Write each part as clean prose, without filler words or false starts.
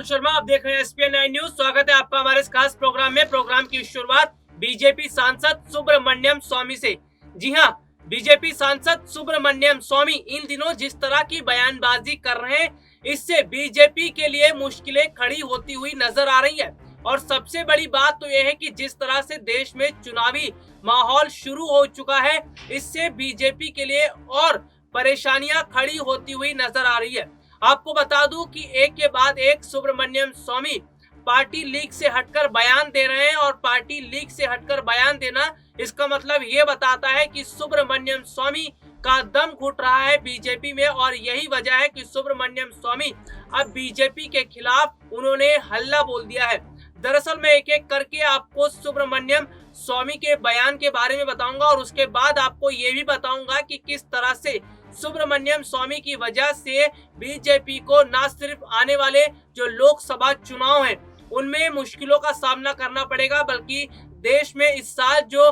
राहुल शर्मा, आप देख रहे हैं एसपीएन 9 न्यूज। स्वागत है आपका हमारे इस खास प्रोग्राम में। प्रोग्राम की शुरुआत बीजेपी सांसद सुब्रमण्यम स्वामी से। जी हां, बीजेपी सांसद सुब्रमण्यम स्वामी इन दिनों जिस तरह की बयानबाजी कर रहे हैं, इससे बीजेपी के लिए मुश्किलें खड़ी होती हुई नजर आ रही है। और सबसे बड़ी बात तो यह है कि जिस तरह से देश में चुनावी माहौल शुरू हो चुका है, इससे बीजेपी के लिए और परेशानियां खड़ी होती हुई नजर आ रही है। आपको बता दूं कि एक के बाद एक सुब्रमण्यम स्वामी पार्टी लीग से हटकर बयान दे रहे हैं। और पार्टी लीग से हटकर बयान देना, इसका मतलब ये बताता है कि सुब्रमण्यम स्वामी का दम घुट रहा है बीजेपी में। और यही वजह है कि सुब्रमण्यम स्वामी अब बीजेपी के खिलाफ उन्होंने हल्ला बोल दिया है। दरअसल मैं एक एक करके आपको सुब्रमण्यम स्वामी के बयान के बारे में बताऊंगा और उसके बाद आपको ये भी बताऊंगा कि किस तरह से सुब्रमण्यम स्वामी की वजह से बीजेपी को न सिर्फ आने वाले जो लोकसभा चुनाव हैं उनमें मुश्किलों का सामना करना पड़ेगा, बल्कि देश में इस साल जो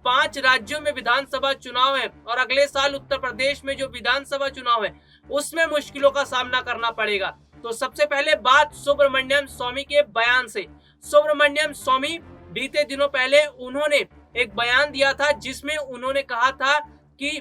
5 राज्यों में विधानसभा चुनाव है और अगले साल उत्तर प्रदेश में जो विधानसभा चुनाव है उसमें मुश्किलों का सामना करना पड़ेगा। तो सबसे पहले बात सुब्रमण्यम स्वामी के बयान से। सुब्रमण्यम स्वामी बीते दिनों पहले उन्होंने एक बयान दिया था जिसमें उन्होंने कहा था कि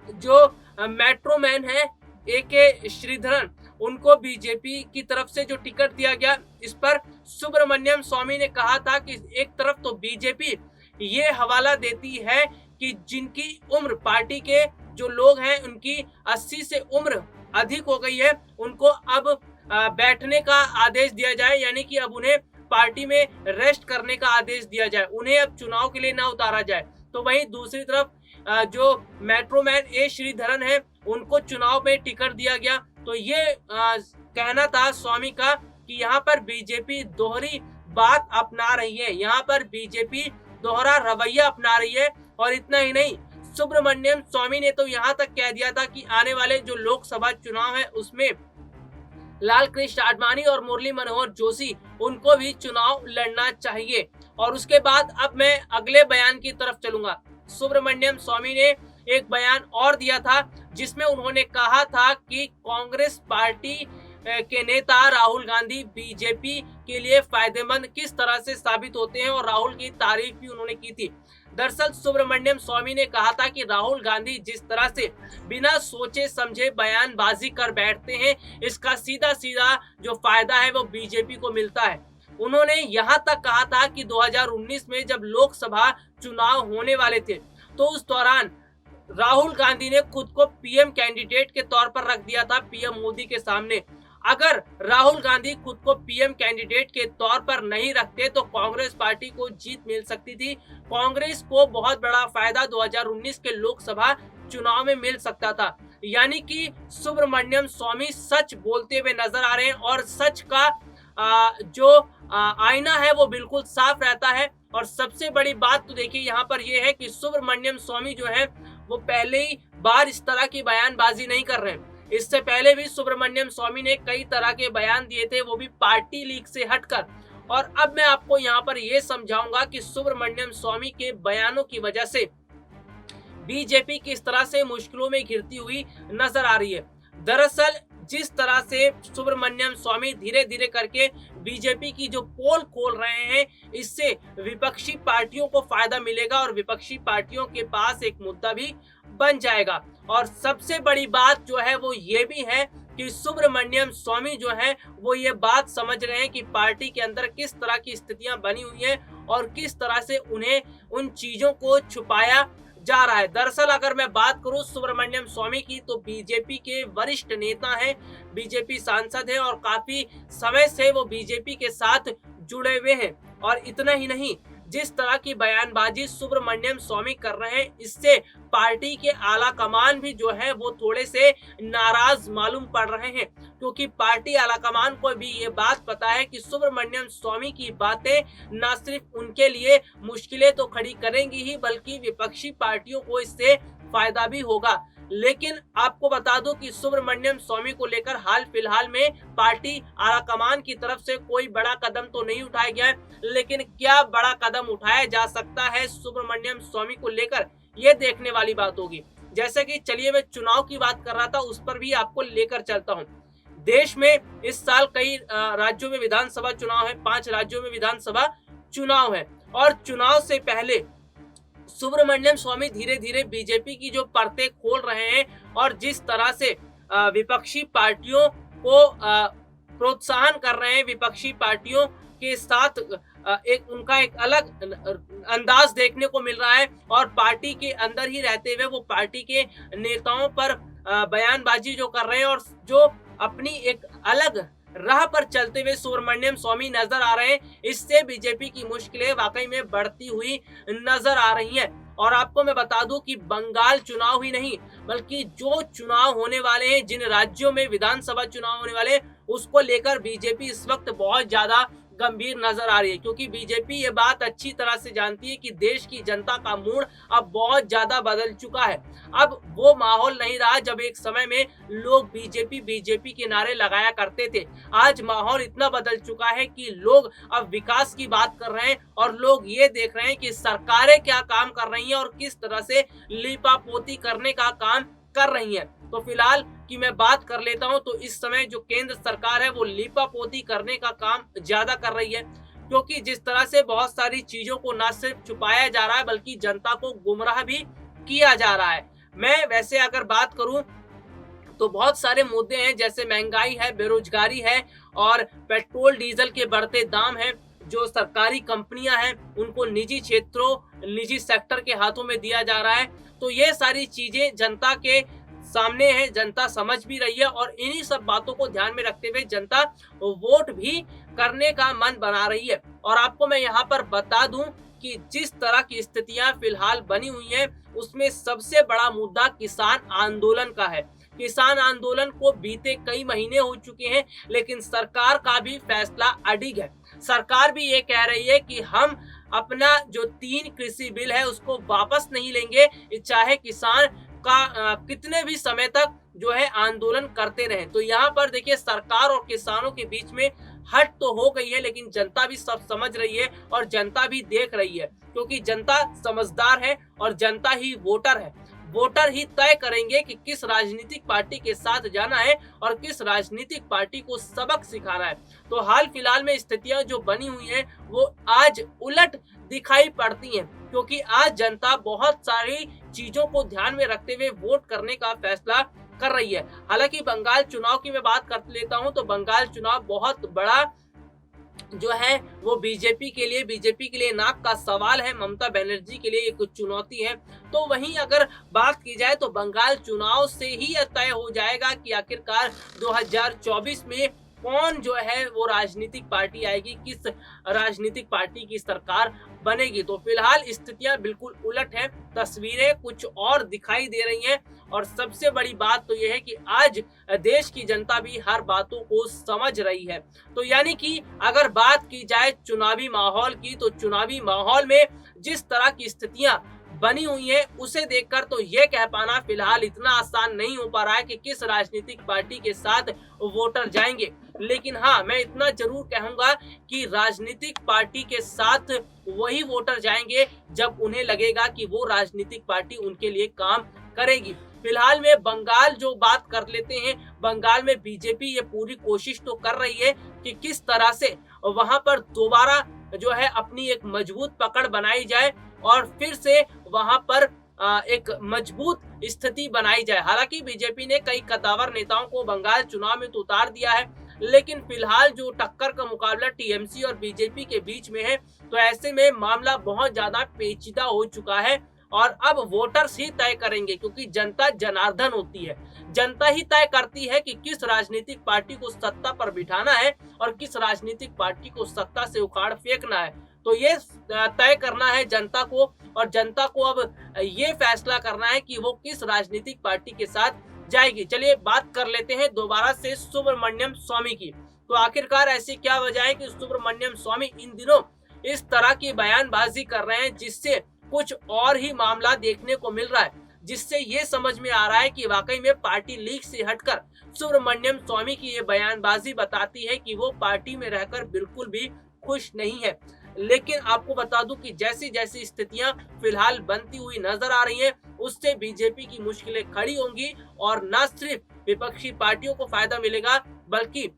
जो मेट्रो मैन है AK श्रीधरन, उनको बीजेपी की तरफ से जो टिकट दिया गया, इस पर सुब्रमण्यम स्वामी ने कहा था कि एक तरफ तो बीजेपी ये हवाला देती है कि जिनकी उम्र, पार्टी के जो लोग हैं उनकी 80 से उम्र अधिक हो गई है, उनको अब बैठने का आदेश दिया जाए, यानी कि अब उन्हें पार्टी में रेस्ट करने का आदेश दिया जाए, उन्हें अब चुनाव के लिए ना उतारा जाए। तो वहीं दूसरी तरफ जो मेट्रो मैन A श्रीधरन है उनको चुनाव में टिकट दिया गया। तो ये कहना था स्वामी का कि यहाँ पर बीजेपी दोहरी बात अपना रही है, यहाँ पर बीजेपी दोहरा रवैया अपना रही है। और इतना ही नहीं, सुब्रमण्यम स्वामी ने तो यहाँ तक कह दिया था कि आने वाले जो लोकसभा चुनाव है उसमें लाल कृष्ण आडवाणी और मुरली मनोहर जोशी, उनको भी चुनाव लड़ना चाहिए। और उसके बाद अब मैं अगले बयान की तरफ चलूंगा। सुब्रमण्यम स्वामी ने एक बयान और दिया था जिसमें उन्होंने कहा था कि कांग्रेस पार्टी के नेता राहुल गांधी बीजेपी के लिए फायदेमंद किस तरह से साबित होते हैं, और राहुल की तारीफ भी उन्होंने की थी। दरअसल सुब्रमण्यम स्वामी ने कहा था कि राहुल गांधी जिस तरह से बिना सोचे समझे बयानबाजी कर बैठते हैं, इसका सीधा सीधा जो फायदा है वो बीजेपी को मिलता है। उन्होंने यहां तक कहा था कि 2019 में जब लोकसभा चुनाव होने वाले थे तो उस दौरान राहुल गांधी ने खुद को पीएम कैंडिडेट के तौर पर रख दिया था पीएम मोदी के सामने। अगर राहुल गांधी खुद को पीएम कैंडिडेट के तौर पर नहीं रखते तो कांग्रेस पार्टी को जीत मिल सकती थी, कांग्रेस को बहुत बड़ा फायदा 2019 के लोकसभा चुनाव में मिल सकता था। यानी कि सुब्रमण्यम स्वामी सच बोलते हुए नजर आ रहे हैं और सच का जो आईना है वो बिल्कुल साफ रहता है। और सबसे बड़ी बात तो देखिए यहाँ पर ये है कि सुब्रमण्यम स्वामी जो है वो पहले ही बार इस तरह की बयानबाजी नहीं कर रहे हैं। इससे पहले भी सुब्रमण्यम स्वामी ने कई तरह के बयान दिए थे, वो भी पार्टी लीग से हटकर। और अब मैं आपको यहाँ पर ये समझाऊंगा कि सुब्रमण्यम स्वामी के बयानों की वजह से बीजेपी किस तरह से मुश्किलों में घिरती हुई नजर आ रही है। दरअसल जिस तरह से सुब्रमण्यम स्वामी धीरे धीरे करके बीजेपी की जो पोल खोल रहे हैं, इससे विपक्षी पार्टियों को फायदा मिलेगा और विपक्षी पार्टियों के पास एक मुद्दा भी बन जाएगा। और सबसे बड़ी बात जो है वो ये भी है कि सुब्रमण्यम स्वामी जो है वो ये बात समझ रहे हैं कि पार्टी के अंदर किस तरह की स्थितियां बनी हुई हैं और किस तरह से उन्हें उन चीजों को छुपाया जा रहा है। दरअसल अगर मैं बात करूं सुब्रमण्यम स्वामी की, तो बीजेपी के वरिष्ठ नेता हैं, बीजेपी सांसद हैं और काफी समय से वो बीजेपी के साथ जुड़े हुए हैं। और इतना ही नहीं, जिस तरह की बयानबाजी सुब्रमण्यम स्वामी कर रहे हैं, इससे पार्टी के आला कमान भी जो है वो थोड़े से नाराज मालूम पड़ रहे हैं, क्योंकि पार्टी आला कमान को भी ये बात पता है कि सुब्रमण्यम स्वामी की बातें न सिर्फ उनके लिए मुश्किलें तो खड़ी करेंगी ही, बल्कि विपक्षी पार्टियों को इससे फायदा भी होगा। लेकिन आपको बता दूं कि सुब्रमण्यम स्वामी को लेकर हाल फिलहाल में पार्टी आलाकमान की तरफ से कोई बड़ा कदम तो नहीं उठाया गया है, लेकिन क्या बड़ा कदम उठाया जा सकता है सुब्रमण्यम स्वामी को लेकर, ये देखने वाली बात होगी। जैसे कि चलिए मैं चुनाव की बात कर रहा था, उस पर भी आपको लेकर चलता हूं। देश में इस साल कई राज्यों में विधानसभा चुनाव है, 5 राज्यों में विधानसभा चुनाव है और चुनाव से पहले सुब्रमण्यम स्वामी धीरे धीरे बीजेपी की जो परतें खोल रहे हैं और जिस तरह से विपक्षी पार्टियों को प्रोत्साहन कर रहे हैं, विपक्षी पार्टियों के साथ उनका एक अलग अंदाज देखने को मिल रहा है और पार्टी के अंदर ही रहते हुए वो पार्टी के नेताओं पर बयानबाजी जो कर रहे हैं और जो अपनी एक अलग राह पर चलते हुए सुब्रमण्यम स्वामी नजर आ रहे हैं, इससे बीजेपी की मुश्किलें वाकई में बढ़ती हुई नजर आ रही हैं। और आपको मैं बता दूं कि बंगाल चुनाव ही नहीं बल्कि जो चुनाव होने वाले हैं, जिन राज्यों में विधानसभा चुनाव होने वाले हैं, उसको लेकर बीजेपी इस वक्त बहुत ज्यादा गंभीर नजर आ रही है, क्योंकि बीजेपी ये बात अच्छी तरह से जानती है कि देश की जनता का मूड अब बहुत ज्यादा बदल चुका है। अब वो माहौल नहीं रहा जब एक समय में लोग बीजेपी के नारे लगाया करते थे। आज माहौल इतना बदल चुका है कि लोग अब विकास की बात कर रहे हैं और लोग ये देख रहे हैं कि सरकारें क्या काम कर रही हैं और किस तरह से लीपापोती करने का काम कर रही हैं। तो फिलहाल की मैं बात कर लेता हूं तो इस समय जो केंद्र सरकार है वो लीपापोती करने का काम ज्यादा कर रही है, क्योंकि जिस तरह से बहुत सारी चीजों को न सिर्फ छुपाया जा रहा है बल्कि जनता को गुमराह भी किया जा रहा है। मैं वैसे अगर बात करूं तो बहुत सारे मुद्दे हैं, जैसे महंगाई है, बेरोजगारी है और पेट्रोल डीजल के बढ़ते दाम हैं। जो सरकारी कंपनियां हैं उनको निजी सेक्टर के हाथों में दिया जा रहा है। तो ये सारी चीजें जनता के सामने है, जनता समझ भी रही है और इन्हीं सब बातों को ध्यान में रखते हुए जनता वोट भी करने का मन बना रही है। और आपको मैं यहाँ पर बता दूं कि जिस तरह की स्थितियां फिलहाल बनी हुई हैं उसमें सबसे बड़ा मुद्दा किसान आंदोलन का है। किसान आंदोलन को बीते कई महीने हो चुके हैं, लेकिन सरकार का भी फैसला अडिग है। सरकार भी ये कह रही है कि हम अपना जो 3 कृषि बिल है उसको वापस नहीं लेंगे, चाहे किसान का कितने भी समय तक जो है आंदोलन करते रहे। तो यहाँ पर देखिए सरकार और किसानों के बीच में हट तो हो गई है, लेकिन जनता भी सब समझ रही है और जनता भी देख रही है, क्योंकि जनता समझदार है और जनता ही वोटर है। वोटर ही तय करेंगे कि किस राजनीतिक पार्टी के साथ जाना है और किस राजनीतिक पार्टी को सबक सिखाना है। तो हाल फिलहाल में स्थितियां जो बनी हुई हैं वो आज उलट दिखाई पड़ती हैं, क्योंकि आज जनता बहुत सारी चीजों को ध्यान में रखते हुए वोट करने का फैसला कर रही है। हालांकि बंगाल चुनाव की मैं बात कर लेता हूं तो बंगाल चुनाव बहुत बड़ा जो है वो बीजेपी के लिए नाक का सवाल है, ममता बनर्जी के लिए एक चुनौती है। तो वहीं अगर बात की जाए तो बंगाल चुनाव से ही तय हो जाएगा कि आखिरकार 2024 में कौन जो है वो राजनीतिक पार्टी आएगी, किस राजनीतिक पार्टी की सरकार बनेगी। तो फिलहाल स्थितियां बिल्कुल उलट है, तस्वीरें कुछ और दिखाई दे रही हैं और सबसे बड़ी बात तो यह है कि आज देश की जनता भी हर बातों को समझ रही है। तो यानी कि अगर बात की जाए चुनावी माहौल की, तो चुनावी माहौल में जिस तरह की स्थितियां बनी हुई है उसे देखकर तो ये कह पाना फिलहाल इतना आसान नहीं हो पा रहा है कि किस राजनीतिक पार्टी के साथ वोटर जाएंगे। लेकिन हाँ, मैं इतना जरूर कहूंगा कि राजनीतिक पार्टी के साथ वही वोटर जाएंगे जब उन्हें लगेगा कि वो राजनीतिक पार्टी उनके लिए काम करेगी। फिलहाल में बंगाल जो बात कर लेते हैं, बंगाल में बीजेपी ये पूरी कोशिश तो कर रही है कि किस तरह से वहां पर दोबारा जो है अपनी एक मजबूत पकड़ बनाई जाए और फिर से वहां पर एक मजबूत स्थिति बनाई जाए। हालांकि बीजेपी ने कई कद्दावर नेताओं को बंगाल चुनाव में तो उतार दिया है, लेकिन फिलहाल जो टक्कर का मुकाबला टीएमसी और बीजेपी के बीच में है, तो ऐसे में मामला बहुत ज्यादा पेचीदा हो चुका है और अब वोटर्स ही तय करेंगे, क्योंकि जनता जनार्दन होती है। जनता ही तय करती है कि किस राजनीतिक पार्टी को सत्ता पर बिठाना है और किस राजनीतिक पार्टी को सत्ता से उखाड़ फेंकना है। तो ये तय करना है जनता को, और जनता को अब ये फैसला करना है कि वो किस राजनीतिक पार्टी के साथ जाएगी। चलिए बात कर लेते हैं दोबारा से सुब्रमण्यम स्वामी की। तो आखिरकार ऐसी क्या वजह है कि सुब्रमण्यम स्वामी इन दिनों इस तरह की बयानबाजी कर रहे हैं, जिससे कुछ और ही मामला देखने को मिल रहा है, जिससे ये समझ में आ रहा है कि वाकई में पार्टी लीग से हटकर सुब्रमण्यम स्वामी की ये बयानबाजी बताती है कि वो पार्टी में रहकर बिल्कुल भी खुश नहीं है। लेकिन आपको बता दूं कि जैसी जैसी स्थितियां फिलहाल बनती हुई नजर आ रही हैं, उससे बीजेपी की मुश्किलें खड़ी होंगी और न सिर्फ विपक्षी पार्टियों को फायदा मिलेगा बल्कि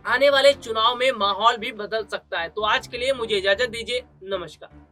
आने वाले चुनाव में माहौल भी बदल सकता है। तो आज के लिए मुझे इजाजत दीजिए। नमस्कार।